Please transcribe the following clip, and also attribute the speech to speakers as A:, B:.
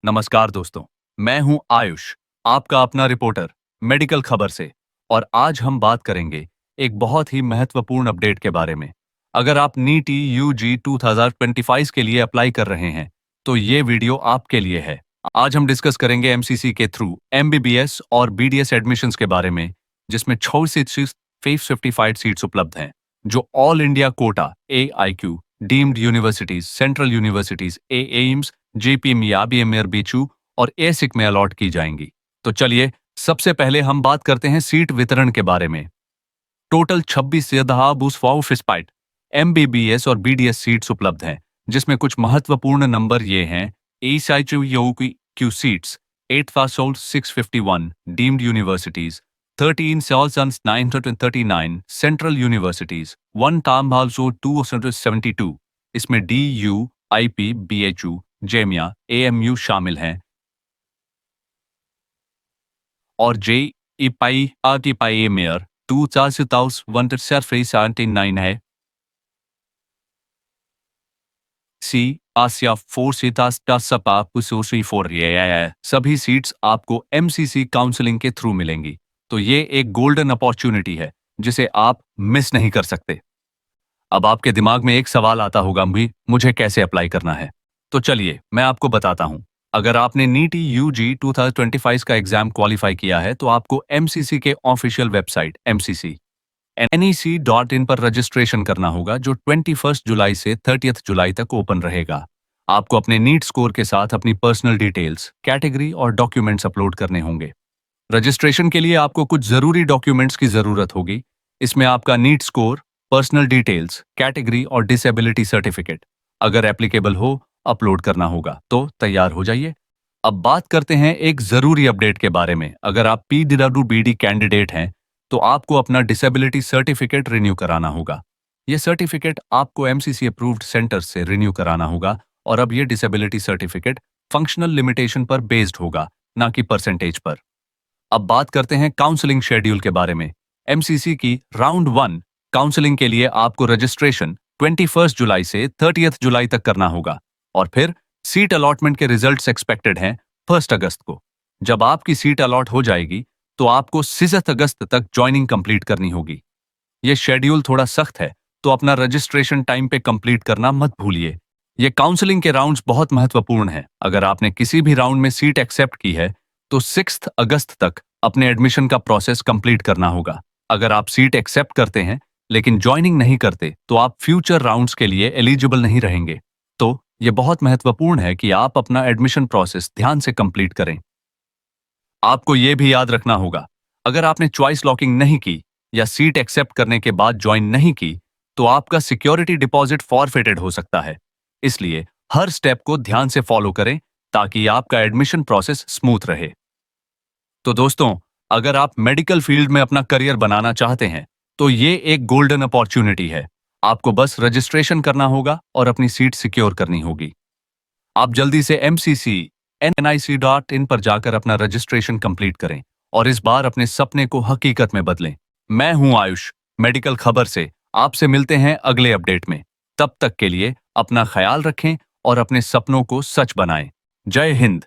A: नमस्कार दोस्तों, मैं हूं आयुष, आपका अपना रिपोर्टर मेडिकल खबर से। और आज हम बात करेंगे एक बहुत ही महत्वपूर्ण अपडेट के बारे में। अगर आप नीट यूजी 2025 के लिए अप्लाई कर रहे हैं तो ये वीडियो आपके लिए है। आज हम डिस्कस करेंगे एमसीसी के थ्रू एमबीबीएस और बीडीएस एडमिशंस के बारे में, जिसमें 655 सीट्स उपलब्ध हैं, जो all India quota AIQ deemed universities, central universities, AIIMS, JPM, BHU और एसिक में अलॉट की जाएंगी। तो चलिए सबसे पहले हम बात करते हैं सीट वितरण के बारे में। टोटल 26 एमबीबीएस और बीडीएस सीट्स उपलब्ध हैं, जिसमें कुछ महत्वपूर्ण नंबर ये हैं। AIQ seats 8,651 deemed universities, 13,939 central universities, 1,272 इसमें DU, IP, BHU, जेमिया, AMU शामिल हैं और JEPI, RTPI मेयर 2,179 है। सी आसिया 4 सभी सीट्स आपको MCC काउंसलिंग के थ्रू मिलेंगी। तो ये एक गोल्डन अपॉर्चुनिटी है जिसे आप मिस नहीं कर सकते। अब आपके दिमाग में एक सवाल आता होगा, भी मुझे कैसे अप्लाई करना है? तो चलिए मैं आपको बताता हूं। अगर आपने नीट यूजी 2025 का एग्जाम क्वालिफाई किया है तो आपको MCC के ऑफिशियल वेबसाइट MCC.NEC.in पर रजिस्ट्रेशन करना होगा, जो 21 जुलाई से 30 जुलाई तक ओपन रहेगा। आपको अपने नीट स्कोर के साथ अपनी पर्सनल डिटेल्स, कैटेगरी और डॉक्यूमेंट्स अपलोड करने होंगे। रजिस्ट्रेशन के लिए आपको कुछ जरूरी डॉक्यूमेंट्स की जरूरत होगी। इसमें आपका NEET score, personal details, category और डिसेबिलिटी सर्टिफिकेट अगर एप्लीकेबल हो अपलोड करना होगा। तो तैयार हो जाइए। अब बात करते हैं एक जरूरी अपडेट के बारे में। अगर आप PWBD कैंडिडेट हैं तो आपको अपना डिसेबिलिटी सर्टिफिकेट रिन्यू कराना होगा। यह सर्टिफिकेट आपको MCC अप्रूव्ड सेंटर से रिन्यू कराना होगा और अब यह डिसेबिलिटी सर्टिफिकेट फंक्शनल लिमिटेशन पर बेस्ड होगा, ना कि परसेंटेज पर। अब बात करते हैं काउंसलिंग शेड्यूल के बारे में। MCC की राउंड 1 काउंसलिंग के लिए आपको रजिस्ट्रेशन 21 जुलाई से 30 जुलाई तक करना होगा और फिर सीट अलॉटमेंट के रिजल्ट्स एक्सपेक्टेड हैं 1 अगस्त को। जब आपकी सीट अलॉट हो जाएगी तो आपको 6 अगस्त तक ज्वाइनिंग कंप्लीट करनी होगी। यह शेड्यूल थोड़ा सख्त है, तो अपना रजिस्ट्रेशन टाइम पे कंप्लीट करना मत भूलिए। ये काउंसलिंग के राउंड्स बहुत महत्वपूर्ण हैं। अगर आपने किसी भी राउंड में सीट एक्सेप्ट की है तो 6 अगस्त तक अपने एडमिशन का प्रोसेस कंप्लीट करना होगा। अगर आप सीट एक्सेप्ट करते हैं लेकिन ज्वाइनिंग नहीं करते तो आप फ्यूचर राउंड्स के लिए एलिजिबल नहीं रहेंगे। तो यह बहुत महत्वपूर्ण है कि आप अपना एडमिशन प्रोसेस ध्यान से कंप्लीट करें। आपको यह भी याद रखना होगा, अगर आपने चॉइस लॉकिंग नहीं की या सीट एक्सेप्ट करने के बाद ज्वाइन नहीं की तो आपका सिक्योरिटी डिपॉजिट फॉरफिटेड हो सकता है। इसलिए हर स्टेप को ध्यान से फॉलो करें ताकि आपका एडमिशन प्रोसेस स्मूथ रहे। तो दोस्तों, अगर आप मेडिकल फील्ड में अपना करियर बनाना चाहते हैं तो ये एक गोल्डन अपॉर्चुनिटी है। आपको बस रजिस्ट्रेशन करना होगा और अपनी सीट सिक्योर करनी होगी। आप जल्दी से MCC.NIC.in पर जाकर अपना रजिस्ट्रेशन कंप्लीट करें और इस बार अपने सपने को हकीकत में बदलें। मैं हूं आयुष, मेडिकल खबर से। आपसे मिलते हैं अगले अपडेट में। तब तक के लिए अपना ख्याल रखें और अपने सपनों को सच बनाएं। जय हिंद।